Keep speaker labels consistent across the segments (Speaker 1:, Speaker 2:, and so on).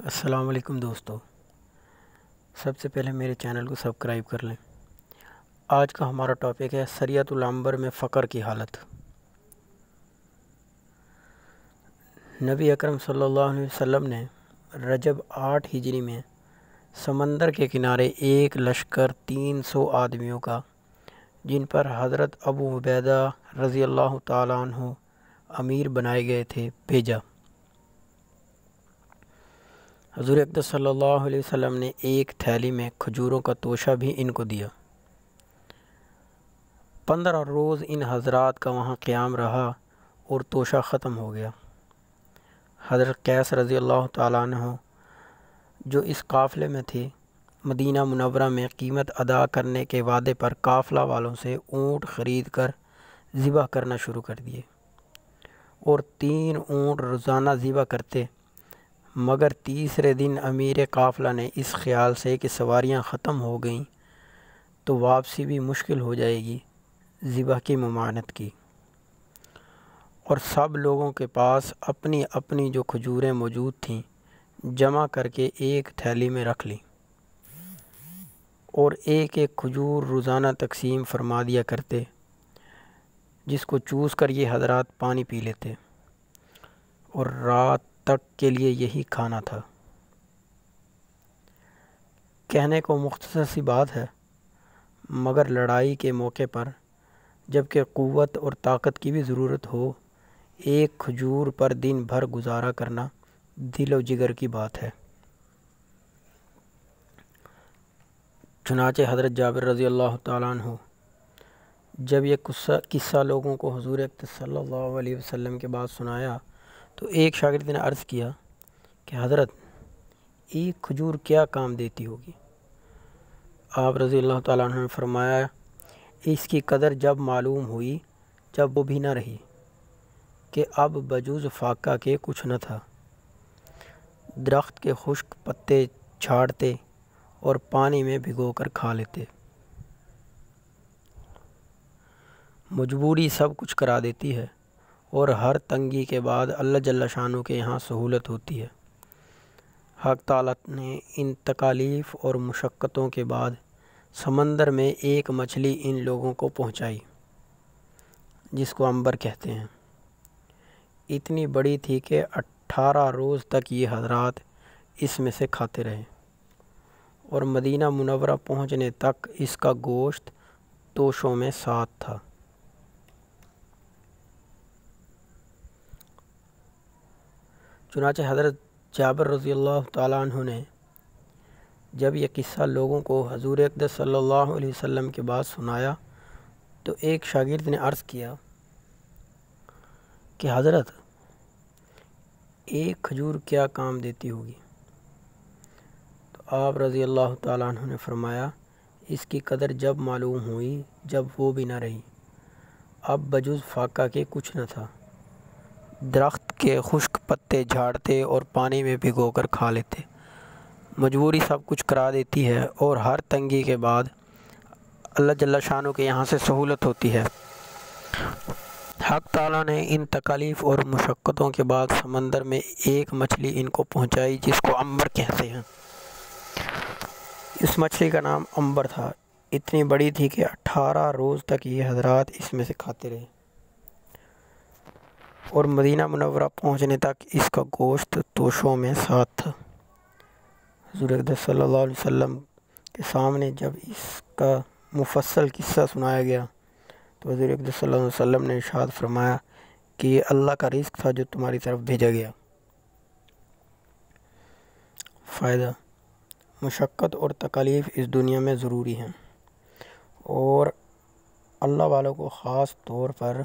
Speaker 1: السلام علیکم دوستو، سب سے پہلے میرے چینل کو سبسکرائب کر لیں۔ آج کا ہمارا ٹاپک ہے سریۃ العنبر میں فقر کی حالت۔ نبی اکرم صلی اللہ علیہ وسلم نے رجب 8 ہجری میں سمندر کے کنارے ایک لشکر 300 آدمیوں کا، جن پر حضرت ابو عبیدہ رضی اللہ تعالیٰ عنہ امیر بنائے گئے تھے، بھیجا۔ حضور اقدس صلی اللہ علیہ وسلم نے ایک تھیلی میں کھجوروں کا توشہ بھی ان کو دیا۔ 15 روز ان حضرات کا وہاں قیام رہا اور توشہ ختم ہو گیا۔ حضرت قیس رضی اللہ تعالیٰ عنہ جو اس قافلے میں تھے، مدینہ منورہ میں قیمت ادا کرنے کے وعدے پر قافلہ والوں سے اونٹ خرید کر ذبح کرنا شروع کر دیے، اور 3 اونٹ روزانہ ذبح کرتے، مگر تیسرے دن امیر قافلہ نے اس خیال سے کہ سواریاں ختم ہو گئیں تو واپسی بھی مشکل ہو جائے گی، ذبح کی ممانعت کی، اور سب لوگوں کے پاس اپنی اپنی جو کھجوریں موجود تھیں جمع کر کے ایک تھیلی میں رکھ لیں، اور ایک ایک کھجور روزانہ تقسیم فرما دیا کرتے، جس کو چوس کر یہ حضرات پانی پی لیتے، اور رات تک کے لیے یہی کھانا تھا۔ کہنے کو مختصر سی بات ہے، مگر لڑائی کے موقع پر جب کہ قوت اور طاقت کی بھی ضرورت ہو، ایک کھجور پر دن بھر گزارا کرنا دل و جگر کی بات ہے۔ چنانچہ حضرت جابر رضی اللہ تعالیٰ عنہ جب یہ قصہ لوگوں کو حضور اقدس صلی اللہ علیہ وسلم کے بعد سنایا تو ایک شاگرد نے عرض کیا کہ حضرت، ایک کھجور کیا کام دیتی ہوگی؟ آپ رضی اللہ تعالیٰ عنہ نے فرمایا، اس کی قدر جب معلوم ہوئی جب وہ بھی نہ رہی کہ اب بجوز فاقہ کے کچھ نہ تھا، درخت کے خشک پتے جھاڑتے اور پانی میں بھگو کر کھا لیتے۔ مجبوری سب کچھ کرا دیتی ہے، اور ہر تنگی کے بعد اللہ جل شانہ کے یہاں سہولت ہوتی ہے۔ حق تعالیٰ نے ان تکالیف اور مشقتوں کے بعد سمندر میں ایک مچھلی ان لوگوں کو پہنچائی، جس کو عنبر کہتے ہیں۔ اتنی بڑی تھی کہ 18 روز تک یہ حضرات اس میں سے کھاتے رہے، اور مدینہ منورہ پہنچنے تک اس کا گوشت توشوں میں ساتھ تھا۔ چنانچہ حضرت جابر رضی اللہ تعالیٰ عنہ نے جب یہ قصہ لوگوں کو حضور اقدس صلی اللہ علیہ وسلم کے بعد سنایا تو ایک شاگرد نے عرض کیا کہ حضرت، ایک کھجور کیا کام دیتی ہوگی؟ تو آپ رضی اللہ تعالیٰ عنہ نے فرمایا، اس کی قدر جب معلوم ہوئی جب وہ بھی نہ رہی، اب بجز فاقہ کے کچھ نہ تھا، درخت کے خشک پتے جھاڑتے اور پانی میں بھگو کر کھا لیتے۔ مجبوری سب کچھ کرا دیتی ہے، اور ہر تنگی کے بعد اللہ جل شانہ کے یہاں سے سہولت ہوتی ہے۔ حق تعالیٰ نے ان تکالیف اور مشقتوں کے بعد سمندر میں ایک مچھلی ان کو پہنچائی، جس کو عنبر کہتے ہیں۔ اس مچھلی کا نام عنبر تھا۔ اتنی بڑی تھی کہ 18 روز تک یہ حضرات اس میں سے کھاتے رہے، اور مدینہ منورہ پہنچنے تک اس کا گوشت توشوں میں ساتھ تھا۔ حضور اقدس صلی اللہ علیہ وسلم کے سامنے جب اس کا مفصل قصہ سنایا گیا تو حضور اقدس صلی اللہ علیہ وسلم نے ارشاد فرمایا کہ یہ اللہ کا رزق تھا جو تمہاری طرف بھیجا گیا۔ فائدہ: مشقت اور تکالیف اس دنیا میں ضروری ہیں، اور اللہ والوں کو خاص طور پر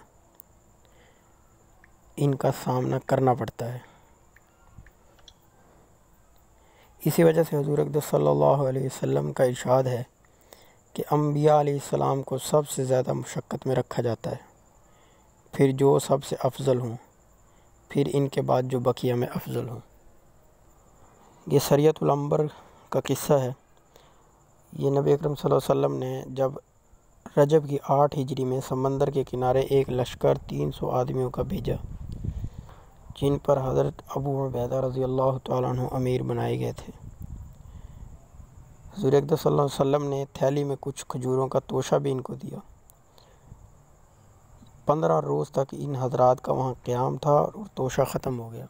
Speaker 1: ان کا سامنا کرنا پڑتا ہے۔ اسی وجہ سے حضور اقدس صلی اللہ علیہ وسلم کا ارشاد ہے کہ انبیاء علیہ السلام کو سب سے زیادہ مشقت میں رکھا جاتا ہے، پھر جو سب سے افضل ہوں، پھر ان کے بعد جو بقیہ میں افضل ہوں۔ یہ سریۃ العنبر کا قصہ ہے۔ یہ نبی اکرم صلی اللہ علیہ وسلم نے جب رجب کی 8 ہجری میں سمندر کے کنارے ایک لشکر 300 آدمیوں کا بھیجا، جن پر حضرت ابو عبیدہ رضی اللہ تعالیٰ عنہ امیر بنائے گئے تھے۔ حضور اقدس صلی اللہ علیہ وسلم نے تھیلی میں کچھ کھجوروں کا توشہ بھی ان کو دیا۔ 15 روز تک ان حضرات کا وہاں قیام تھا اور توشہ ختم ہو گیا۔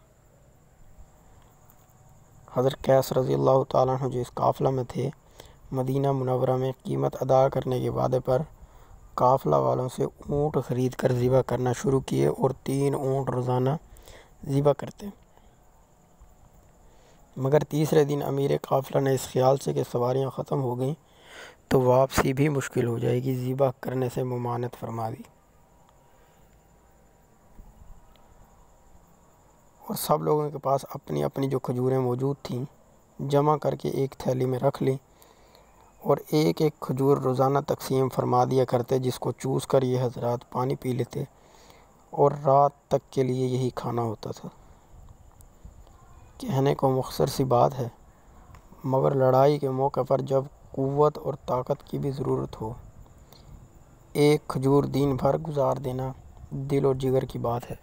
Speaker 1: حضرت قیس رضی اللہ تعالیٰ عنہ جو اس قافلہ میں تھے، مدینہ منورہ میں قیمت ادا کرنے کے وعدے پر قافلہ والوں سے اونٹ خرید کر ذبح کرنا شروع کیے اور 3 اونٹ روزانہ ذبح کرتے۔ مگر تیسرے دن امیر قافلہ نے اس خیال سے کہ سواریاں ختم ہو گئیں تو واپسی بھی مشکل ہو جائے گی، ذبح کرنے سے ممانعت فرما دی اور سب لوگوں کے پاس اپنی اپنی جو کھجوریں موجود تھیں جمع کر کے ایک تھیلی میں رکھ لیں اور ایک ایک کھجور روزانہ تقسیم فرما دیا کرتے، جس کو چوس کر یہ حضرات پانی پی لیتے اور رات تک کے لیے یہی کھانا ہوتا تھا۔ کہنے کو مختصر سی بات ہے، مگر لڑائی کے موقع پر جب قوت اور طاقت کی بھی ضرورت ہو، ایک کھجور دن بھر گزار دینا دل اور جگر کی بات ہے۔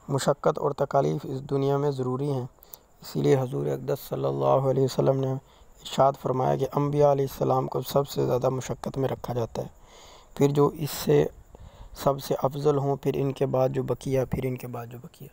Speaker 1: مشقت اور تکالیف اس دنیا میں ضروری ہیں، اسی لیے حضور اقدس صلی اللہ علیہ وسلم نے ارشاد فرمایا کہ انبیاء علیہ السلام کو سب سے زیادہ مشقت میں رکھا جاتا ہے، پھر جو اس سے سب سے افضل ہوں، پھر ان کے بعد جو بقیہ، پھر ان کے بعد جو بقیہ۔